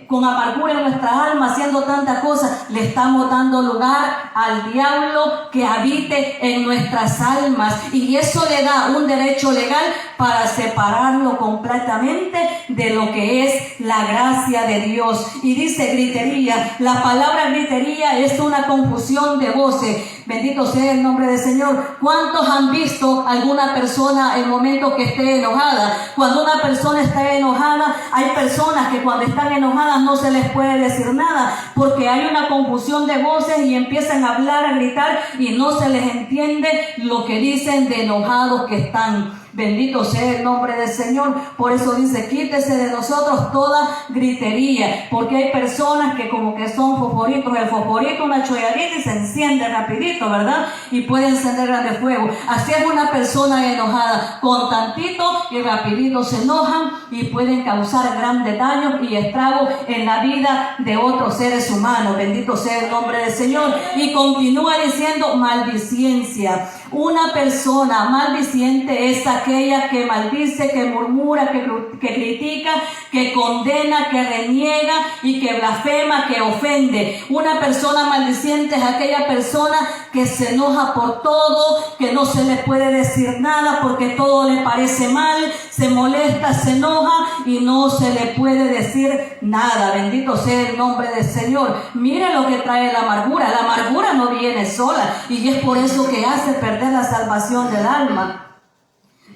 con amargura en nuestras almas, haciendo tantas cosas, le estamos dando lugar al diablo que habite en nuestras almas, y eso le da un derecho legal para separarlo completamente de lo que es la gracia de Dios. Y dice gritería. La palabra gritería es una confusión de voces. Bendito sea el nombre del Señor. ¿Cuántos han visto alguna persona en el momento que esté enojada? Cuando una persona está enojada, hay personas que cuando están enojadas no se les puede decir nada, porque hay una confusión de voces y empiezan a hablar, a gritar, y no se les entiende lo que dicen de enojados que están. Bendito sea el nombre del Señor. Por eso dice: quítese de nosotros toda gritería, porque hay personas que como que son fosforitos. El fosforito, una chollarita, y se enciende rapidito, ¿verdad? Y puede encender grandes fuegos. Así es una persona enojada, con tantito y rapidito se enojan y pueden causar grandes daños y estragos en la vida de otros seres humanos. Bendito sea el nombre del Señor. Y continúa diciendo: maldicencia. Una persona maldiciente es aquella que maldice, que murmura, que critica, que condena, que reniega y que blasfema, que ofende. Una persona maldiciente es aquella persona que se enoja por todo, que no se le puede decir nada porque todo le parece mal, se molesta, se enoja y no se le puede decir nada. Bendito sea el nombre del Señor. Mire lo que trae la amargura. La amargura no viene sola, y es por eso que hace perder la salvación del alma.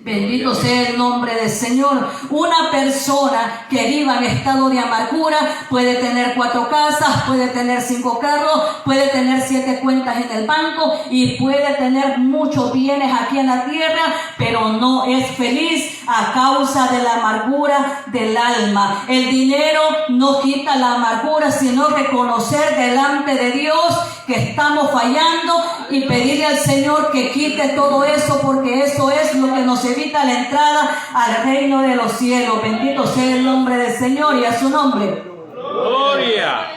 Bendito sea el nombre del Señor. Una persona que viva en estado de amargura puede tener 4 casas, puede tener 5 carros, puede tener 7 cuentas en el banco y puede tener muchos bienes aquí en la tierra, pero no es feliz a causa de la amargura del alma. El dinero no quita la amargura, sino reconocer delante de Dios que estamos fallando y pedirle al Señor que quite todo eso, porque eso es lo que nos evita la entrada al reino de los cielos. Bendito sea el nombre del Señor y a su nombre. Gloria.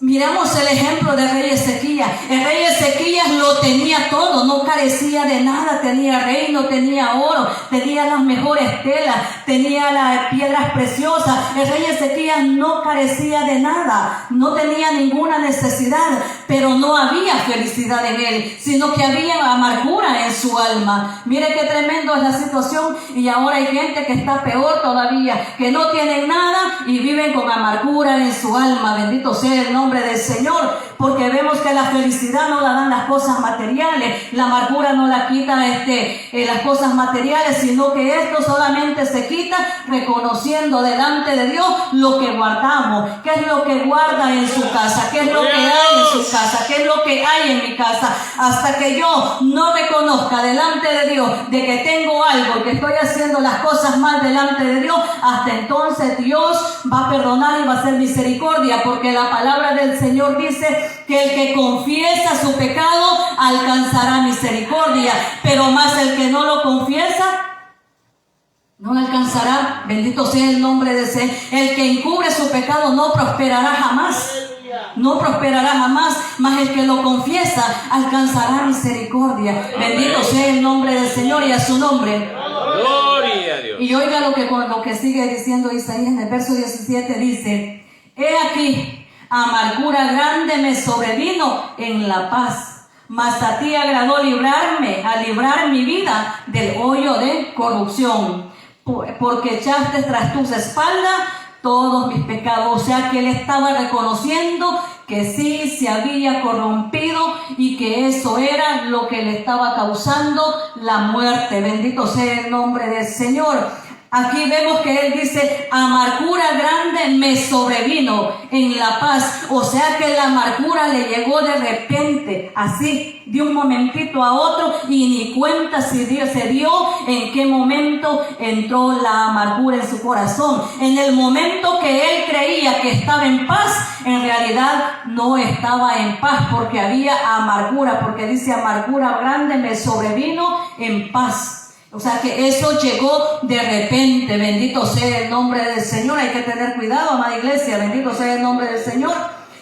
Miramos el ejemplo del rey Ezequías. El rey Ezequías lo tenía todo, no carecía de nada. Tenía reino, tenía oro, tenía las mejores telas, tenía las piedras preciosas. El rey Ezequías no carecía de nada, no tenía ninguna necesidad, pero no había felicidad en él, sino que había amargura en su alma. Mire qué tremendo es la situación, y ahora hay gente que está peor todavía, que no tienen nada y viven con amargura en su alma. Bendito sea el nombre del Señor, porque vemos que la felicidad no la dan las cosas materiales, la amargura no la quita las cosas materiales, sino que esto solamente se quita reconociendo delante de Dios lo que guardamos. ¿Qué es lo que guarda en su casa? ¿Qué es lo que hay en su casa? ¿Qué es lo que hay en mi casa? Hasta que yo no reconozca delante de Dios de que tengo algo, que estoy haciendo las cosas mal delante de Dios, hasta entonces Dios va a perdonar y va a hacer misericordia, porque la palabra del Señor dice que el que confiesa su pecado alcanzará misericordia, pero más el que no lo confiesa no lo alcanzará. Bendito sea el nombre de Señor. El que encubre su pecado no prosperará jamás. No prosperará jamás, mas el que lo confiesa alcanzará misericordia. Bendito sea el nombre del Señor y a su nombre. Gloria a Dios. Y oiga lo que sigue diciendo Isaías en el verso 17, dice: he aquí, amargura grande me sobrevino en la paz, mas a ti agradó a librar mi vida del hoyo de corrupción, porque echaste tras tus espaldas todos mis pecados. O sea que él estaba reconociendo que sí se había corrompido y que eso era lo que le estaba causando la muerte. Bendito sea el nombre del Señor. Aquí vemos que él dice, amargura grande me sobrevino en la paz. O sea que la amargura le llegó de repente, así, de un momentito a otro, y ni cuenta se dio en qué momento entró la amargura en su corazón. En el momento que él creía que estaba en paz, en realidad no estaba en paz, porque había amargura, porque dice, amargura grande me sobrevino en paz. O sea que eso llegó de repente. Bendito sea el nombre del Señor. Hay que tener cuidado, amada iglesia. Bendito sea el nombre del Señor.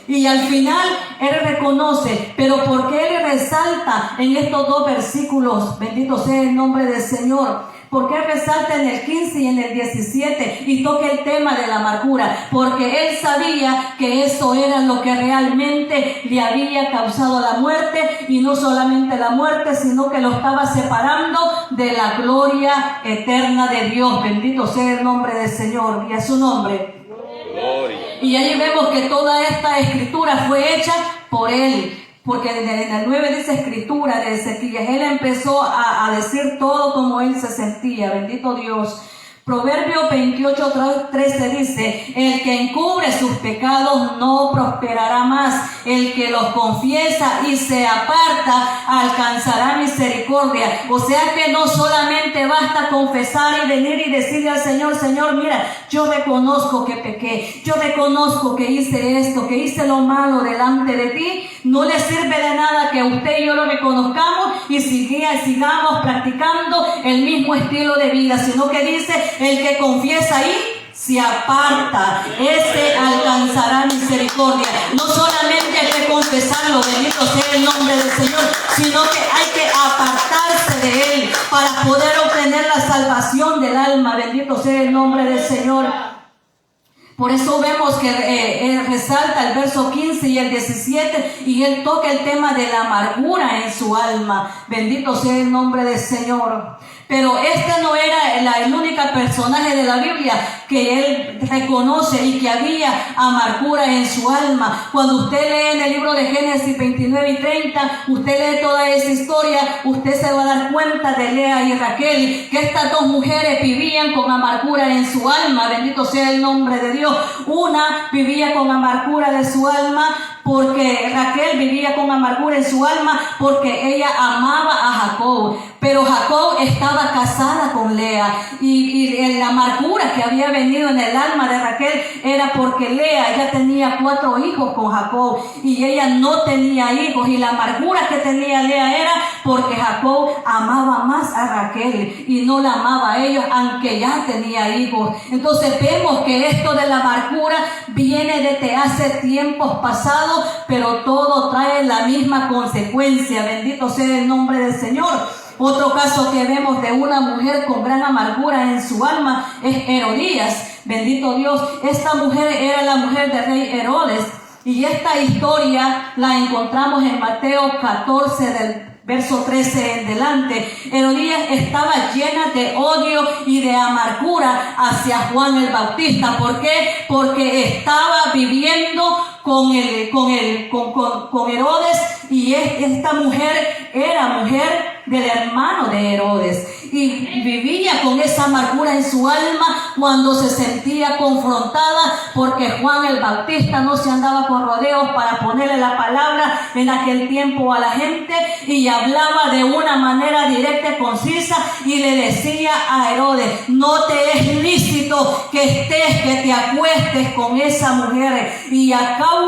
Y al final él reconoce, pero ¿por qué él resalta en estos dos versículos? Bendito sea el nombre del Señor. ¿Por qué resalta en el 15 y en el 17 y toca el tema de la amargura? Porque él sabía que eso era lo que realmente le había causado la muerte, y no solamente la muerte, sino que lo estaba separando de la gloria eterna de Dios. Bendito sea el nombre del Señor y a su nombre. Gloria. Y ahí vemos que toda esta escritura fue hecha por él. Porque en el 9 dice escritura de Ezequías. Él empezó a decir todo como él se sentía. Bendito Dios. Proverbio 28:13 dice, el que encubre sus pecados no prosperará más. El que los confiesa y se aparta alcanzará misericordia. O sea que no solamente basta confesar y venir y decirle al Señor, Señor, mira, yo reconozco que pequé, yo reconozco que hice esto, que hice lo malo delante de ti. No le sirve de nada que usted y yo lo reconozcamos y sigamos practicando el mismo estilo de vida, sino que dice, el que confiesa y se aparta, ese alcanzará misericordia. No solamente hay que confesarlo, bendito sea el nombre del Señor, sino que hay que apartarse de él para poder obtener la salvación del alma. Bendito sea el nombre del Señor. Por eso vemos que él resalta el verso 15 y el 17, y él toca el tema de la amargura en su alma. Bendito sea el nombre del Señor. Pero este no era el único personaje de la Biblia que él reconoce y que había amargura en su alma. Cuando usted lee en el libro de Génesis 29 y 30, usted lee toda esa historia, usted se va a dar cuenta de Lea y Raquel, que estas dos mujeres vivían con amargura en su alma. Bendito sea el nombre de Dios. Una vivía con amargura de su alma porque Raquel vivía con amargura en su alma porque ella amaba a Jacob. Pero Jacob estaba casada con Lea, y la amargura que había venido en el alma de Raquel era porque Lea ya tenía 4 hijos con Jacob y ella no tenía hijos, y la amargura que tenía Lea era porque Jacob amaba más a Raquel y no la amaba a ellos, aunque ya tenía hijos. Entonces vemos que esto de la amargura viene desde hace tiempos pasados, pero todo trae la misma consecuencia. Bendito sea el nombre del Señor. Otro caso que vemos de una mujer con gran amargura en su alma es Herodías. Bendito Dios. Esta mujer era la mujer del rey Herodes. Y esta historia la encontramos en Mateo 14 del verso 13 en delante. Herodías estaba llena de odio y de amargura hacia Juan el Bautista. ¿Por qué? Porque estaba viviendo con Herodes, y esta mujer era mujer del hermano de Herodes, y vivía con esa amargura en su alma cuando se sentía confrontada, porque Juan el Bautista no se andaba con rodeos para ponerle la palabra en aquel tiempo a la gente, y hablaba de una manera directa y concisa, y le decía a Herodes, no te es lícito que te acuestes con esa mujer. Y a causa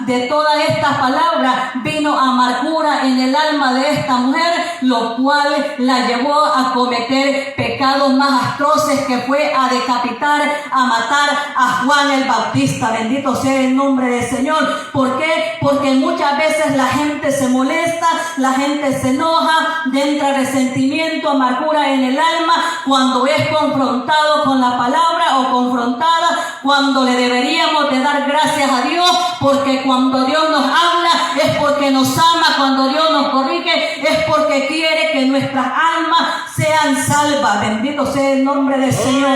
de todas estas palabras vino amargura en el alma de esta mujer, lo cual la llevó a cometer pecados más atroces, que fue a decapitar, a matar a Juan el Bautista. Bendito sea el nombre del Señor. ¿Por qué? Porque muchas veces la gente se molesta, la gente se enoja, entra resentimiento, amargura en el alma cuando es confrontado con la palabra o confrontada cuando le deberíamos de dar gracias a Dios, porque cuando Dios nos habla es porque nos ama, cuando Dios nos corrige es porque quiere que nuestras almas sean salvas. Bendito sea el nombre del Señor.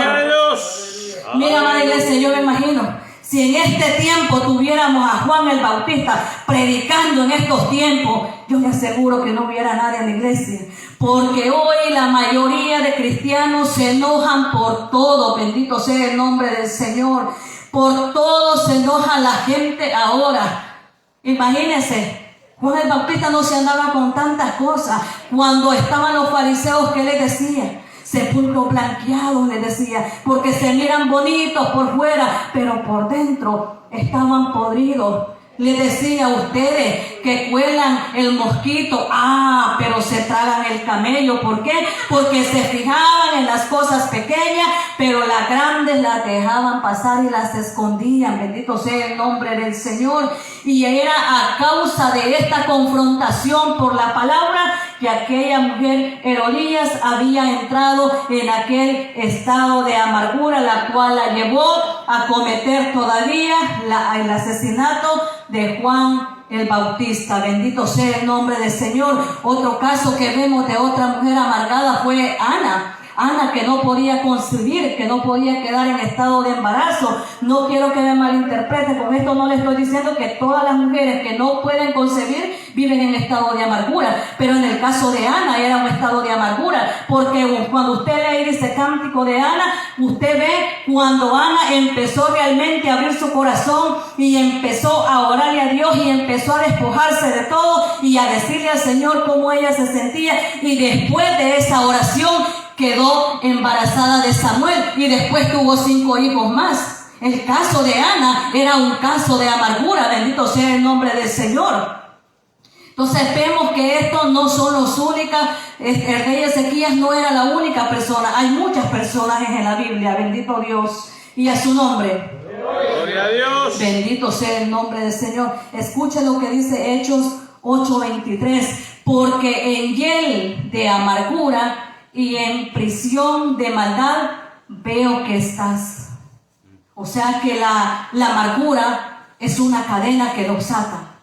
Mira, amada iglesia, yo me imagino, si en este tiempo tuviéramos a Juan el Bautista predicando en estos tiempos, yo le aseguro que no hubiera nadie en la iglesia. Porque hoy la mayoría de cristianos se enojan por todo. Bendito sea el nombre del Señor. Por todo se enoja la gente ahora. Imagínense, Juan el Bautista no se andaba con tantas cosas. Cuando estaban los fariseos, ¿qué les decía? Sepulcros blanqueados, les decía, porque se miran bonitos por fuera, pero por dentro estaban podridos. Les decía a ustedes que cuelan el mosquito, pero se tragan el camello. ¿Por qué? Porque se fijaban en las cosas pequeñas, pero las grandes las dejaban pasar y las escondían. Bendito sea el nombre del Señor. Y era a causa de esta confrontación por la palabra que aquella mujer Herodías había entrado en aquel estado de amargura, la cual la llevó a cometer todavía el asesinato de Juan el Bautista. Bendito sea el nombre del Señor. Otro caso que vemos de otra mujer amargada fue Ana, que no podía concebir, que no podía quedar en estado de embarazo. No quiero que me malinterprete, con esto no le estoy diciendo que todas las mujeres que no pueden concebir viven en estado de amargura, pero en el caso de Ana era un estado de amargura, porque cuando usted lee ese cántico de Ana, usted ve cuando Ana empezó realmente a abrir su corazón y empezó a orarle a Dios y empezó a despojarse de todo y a decirle al Señor cómo ella se sentía, y después de esa oración quedó embarazada de Samuel y después tuvo 5 hijos más. El caso de Ana era un caso de amargura. Bendito sea el nombre del Señor. Entonces vemos que estos no son los únicos. El rey Ezequías no era la única persona. Hay muchas personajes en la Biblia. Bendito Dios y a su nombre. Gloria a Dios. Bendito sea el nombre del Señor. Escuchen lo que dice Hechos 8:23. Porque en hiel de amargura y en prisión de maldad veo que estás. O sea que la amargura es una cadena que los ata.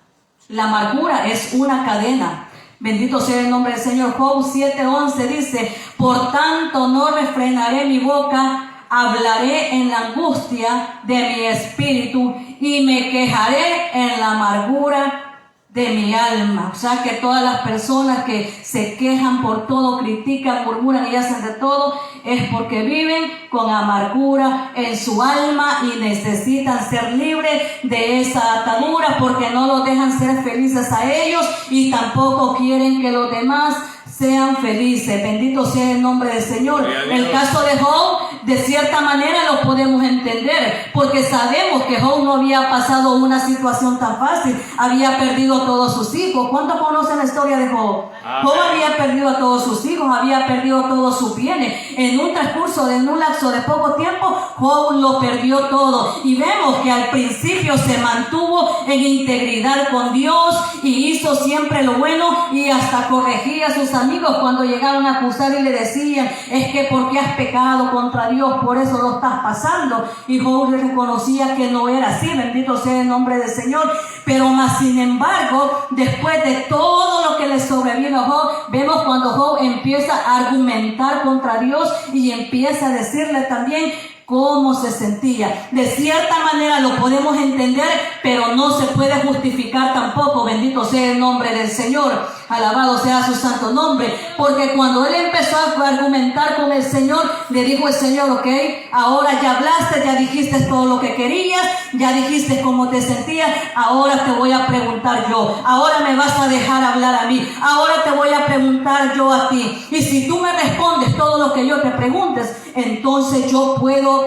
La amargura es una cadena. Bendito sea el nombre del Señor. Job 7:11 dice: por tanto no refrenaré mi boca, hablaré en la angustia de mi espíritu y me quejaré en la amargura de mi alma. O sea que todas las personas que se quejan por todo, critican, murmuran y hacen de todo, es porque viven con amargura en su alma y necesitan ser libres de esa atadura, porque no los dejan ser felices a ellos y tampoco quieren que los demás sean felices. Bendito sea el nombre del Señor. El caso de Job, de cierta manera lo podemos entender, porque sabemos que Job no había pasado una situación tan fácil. Había perdido todos sus hijos. ¿Cuántos conocen la historia de Job? Job había perdido a todos sus hijos, había perdido todos sus bienes. En un transcurso, en un lapso de poco tiempo, Job lo perdió todo. Y vemos que al principio se mantuvo en integridad con Dios y hizo siempre lo bueno, y hasta corregía a sus amigos cuando llegaban a acusar y le decían: es que porque has pecado contra Dios, por eso lo estás pasando. Y Job le reconocía que no era así. Bendito sea el nombre del Señor. Pero más sin embargo, después de todo lo que le sobrevino a Job, vemos cuando Job empieza a argumentar contra Dios y empieza a decirle también cómo se sentía. De cierta manera lo podemos entender, pero no se puede justificar tampoco. Bendito sea el nombre del Señor. Alabado sea su santo nombre. Porque cuando él empezó a argumentar con el Señor, le dijo el Señor: ok, ahora ya hablaste, ya dijiste todo lo que querías, ya dijiste cómo te sentías, ahora te voy a preguntar yo. Ahora me vas a dejar hablar a mí. Ahora te voy a preguntar yo a ti. Y si tú me respondes todo lo que yo te preguntes, entonces yo puedo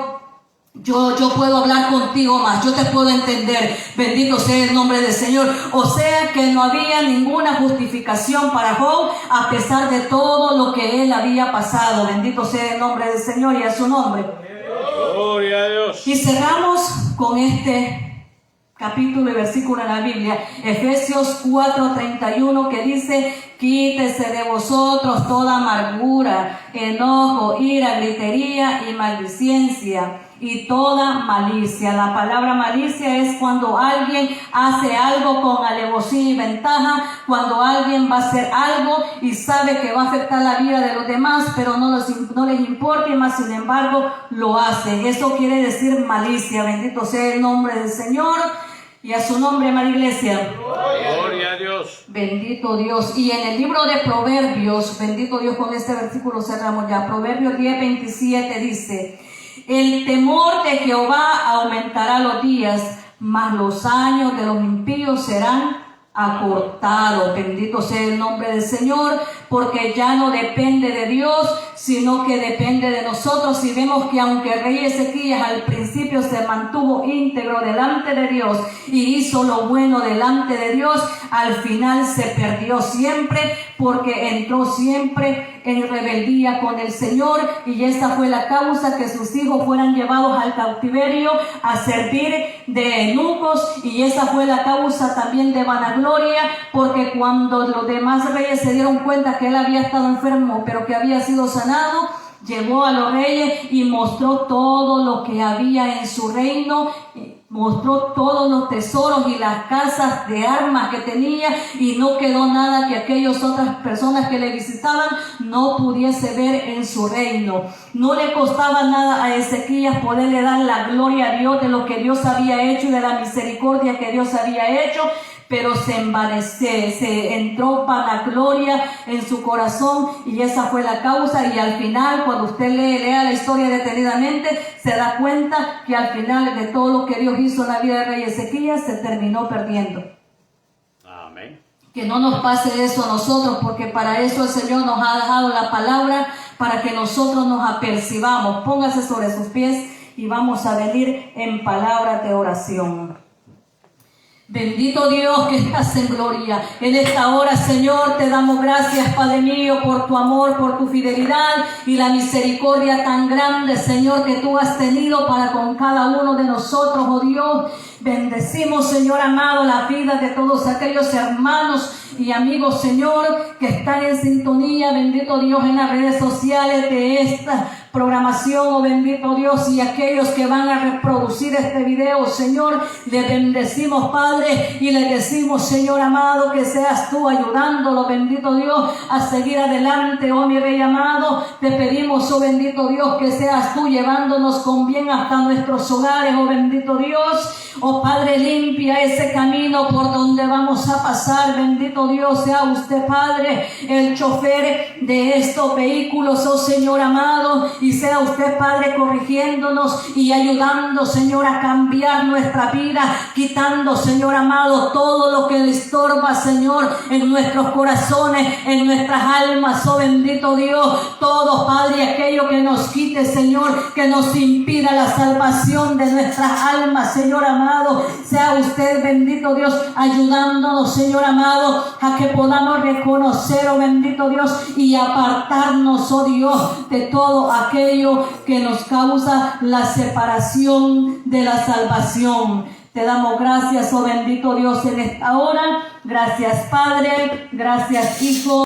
Yo puedo hablar contigo más, yo te puedo entender, bendito sea el nombre del Señor. O sea que no había ninguna justificación para Job a pesar de todo lo que él había pasado. Bendito sea el nombre del Señor y a su nombre. Gloria a Dios. Y cerramos con este capítulo y versículo en la Biblia, Efesios 4:31, que dice: quítese de vosotros toda amargura, enojo, ira, gritería y maldicencia y toda malicia. La palabra malicia es cuando alguien hace algo con alevosía y ventaja, cuando alguien va a hacer algo y sabe que va a afectar la vida de los demás, pero no les importa, y más sin embargo lo hacen. Eso quiere decir malicia. Bendito sea el nombre del Señor y a su nombre, amada iglesia. Gloria a Dios. Bendito Dios. Y en el libro de Proverbios, bendito Dios, con este versículo cerramos ya. Proverbios 10:27 dice: el temor de Jehová aumentará los días, mas los años de los impíos serán acortados. Bendito sea el nombre del Señor, porque ya no depende de Dios, sino que depende de nosotros. Y vemos que aunque el rey Ezequías al principio se mantuvo íntegro delante de Dios y hizo lo bueno delante de Dios, al final se perdió siempre, porque entró siempre en rebeldía con el Señor, y esa fue la causa que sus hijos fueran llevados al cautiverio a servir de eunucos, y esa fue la causa también de vanagloria, porque cuando los demás reyes se dieron cuenta que él había estado enfermo pero que había sido sanado, llevó a los reyes y mostró todo lo que había en su reino, mostró todos los tesoros y las casas de armas que tenía, y no quedó nada que aquellas otras personas que le visitaban no pudiese ver en su reino. No le costaba nada a Ezequías poderle dar la gloria a Dios de lo que Dios había hecho y de la misericordia que Dios había hecho, pero se entró vanagloria en su corazón, y esa fue la causa. Y al final, cuando usted lea la historia detenidamente, se da cuenta que al final de todo lo que Dios hizo en la vida del rey Ezequías, se terminó perdiendo. Amén. Que no nos pase eso a nosotros, porque para eso el Señor nos ha dejado la palabra, para que nosotros nos apercibamos. Póngase sobre sus pies y vamos a venir en palabra de oración. Bendito Dios que estás en gloria. En esta hora, Señor, te damos gracias, Padre mío, por tu amor, por tu fidelidad y la misericordia tan grande, Señor, que tú has tenido para con cada uno de nosotros, oh Dios. Bendecimos, Señor amado, la vida de todos aquellos hermanos y amigos, Señor, que están en sintonía, bendito Dios, en las redes sociales de esta programación, oh bendito Dios, y aquellos que van a reproducir este video, Señor, le bendecimos, Padre, y le decimos, Señor amado, que seas tú ayudándolo, bendito Dios, a seguir adelante, oh mi Rey amado. Te pedimos, oh bendito Dios, que seas tú llevándonos con bien hasta nuestros hogares, oh bendito Dios. Oh Padre, limpia ese camino por donde vamos a pasar, bendito Dios. Sea usted, Padre, el chofer de estos vehículos, oh Señor amado, y sea usted, Padre, corrigiéndonos y ayudando, Señor, a cambiar nuestra vida, quitando, Señor amado, todo lo que le estorba, Señor, en nuestros corazones, en nuestras almas, oh bendito Dios. Todo, Padre, aquello que nos quite, Señor, que nos impida la salvación de nuestras almas, Señor amado. Sea usted, bendito Dios, ayudándonos, Señor amado, a que podamos reconocer, oh bendito Dios, y apartarnos, oh Dios, de todo aquello que nos causa la separación de la salvación. Te damos gracias, oh bendito Dios, en esta hora. Gracias, Padre. Gracias, Hijo.